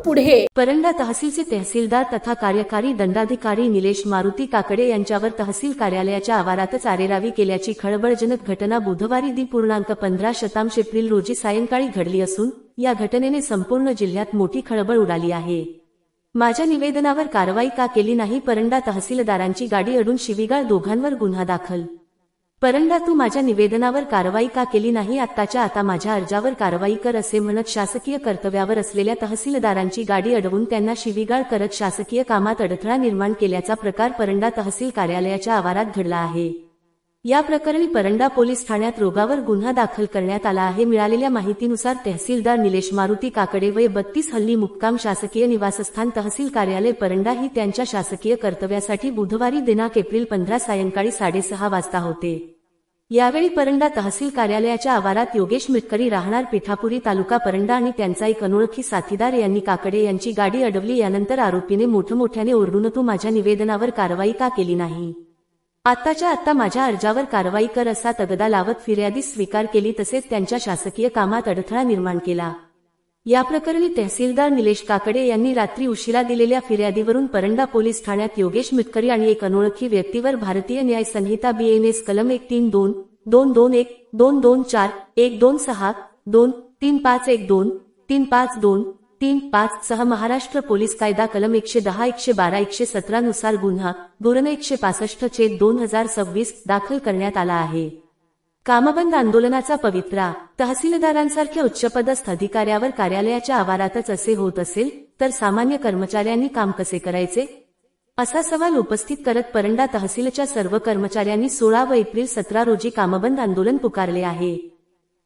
पुढे। परंडा तहसीलचे तहसीलदार तथा कार्यकारी दंडाधिकारी निलेश मारुती काकडे यांच्यावर तहसील कार्यालयाच्या आवारातच आरेरावी केल्याची खळबळजनक घटना बुधवारी दि. 15 एप्रिल रोजी सायंकाळी घडली असून या घटनेने संपूर्ण जिल्ह्यात मोठी खळबळ उडाली आहे। माझ्या निवेदनावर कारवाई का केली नाही? परंडा तहसीलदारांची गाडी अडून शिवीगाळ, दोघांवर गुन्हा दाखल। परंडा, तू माझ्या निवेदनावर कारवाई का केली नाही? आत्ताच्या आता माझ्या अर्जावर कारवाई कर, असे म्हणत शासकीय कर्तव्यावर असलेल्या तहसीलदारांची गाडी अडवून त्यांना शिवीगाळ करत शासकीय कामात अडथळा निर्माण केल्याचा प्रकार परंडा तहसील कार्यालयाच्या आवारात घडला आहे। या प्रकरणी परंडा पोलीस ठाण्यात रोगावर गुन्हा दाखल करण्यात आला आहे। मिळालेल्या माहितीनुसार तहसीलदार निलेश मारुती काकडे वय 32 हल्ली मुक्काम शासकीय निवासस्थान तहसील कार्यालय परंडा ही त्यांच्या शासकीय कर्तव्यासाठी बुधवारी दिनांक एप्रिल 15 सायंकाळी 6:30 वाजता होते। यावेळी परंडा तहसील कार्यालयाच्या आवारात योगेश मिटकरी राहणार पिठापुरी तालुका परंडा आणि त्यांचा एक अनोळखी साथीदार यांनी काकडे यांची गाडी अडवली। यानंतर आरोपीने मोठमोठ्याने ओरडून, तू माझ्या निवेदनावर कारवाई का केली नाही? आत्ताच्या आत्ता माझ्या अर्जावर कारवाई कर, असा तगदा लावत फिर्यादीस स्वीकार केली, तसेच त्यांच्या शासकीय कामात अडथळा निर्माण केला। या प्रकरणी तहसीलदार निलेश काकडे यांनी रात्री उशिरा दिलेल्या फिर्यादीवरून परंडा पोलीस ठाण्यात योगेश मिटकरी आणि एक अनोळखी व्यक्तीवर भारतीय न्याय संहिता BNS कलम 132, 221, 224, 126, 2, 3512, 352, 35 सह महाराष्ट्र पोलीस कायदा कलम 110, 112, 117 नुसार गुन्हा गुण 165/2026 दाखल करण्यात आला आहे। कामबंद आंदोलनाचा पवित्रा। तहसीलदारांसारख्या उच्चपदस्थ अधिकाऱ्यावर कार्यालयाच्या आवारातच असे होत असेल तर सामान्य कर्मचाऱ्यांनी काम कसे करायचे, असा सवाल उपस्थित करत परंडा तहसीलच्या सर्व कर्मचाऱ्यांनी 16 व एप्रिल 17 रोजी कामबंद आंदोलन पुकारले आहे।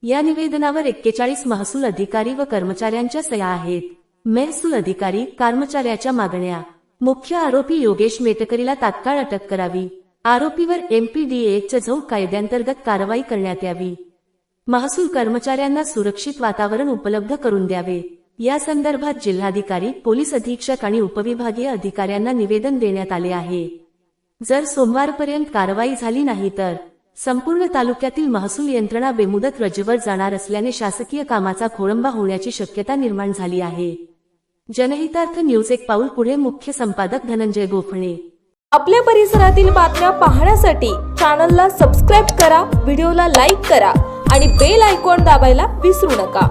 या निवेदनावर 41 महसूल अधिकारी व कर्मचाऱ्यांच्या सह्या आहेत। महसूल अधिकारी, कर्मचाऱ्याच्या मागण्या: मुख्य आरोपी योगेश मेटकरीला तात्काळ अटक करावी। आरोपीवर MPDA झौ कायद्यांतर्गत कारवाई करण्यात यावी। महसूल कर्मचाऱ्यांना सुरक्षित वातावरण उपलब्ध करून द्यावे। या संदर्भात जिल्हाधिकारी, पोलीस अधीक्षक आणि उपविभागीय अधिकाऱ्यांना निवेदन देण्यात आले आहे। जर सोमवारपर्यंत कारवाई झाली नाही तर संपूर्ण तालुक्यातील महसूल यंत्रणा बेमुदत रजेवर जाणार असल्याने शासकीय कामाचा खोळंबा होण्याची शक्यता निर्माण झाली आहे। जनहितार्थ न्यूज एक पाऊल पुढे। मुख्य संपादक धनंजय गोफणे। आपल्या परिसरातील बातम्या पाहण्यासाठी चॅनलला सबस्क्राईब करा, व्हिडिओला लाईक करा आणि बेल आयकॉन दाबायला विसरू नका।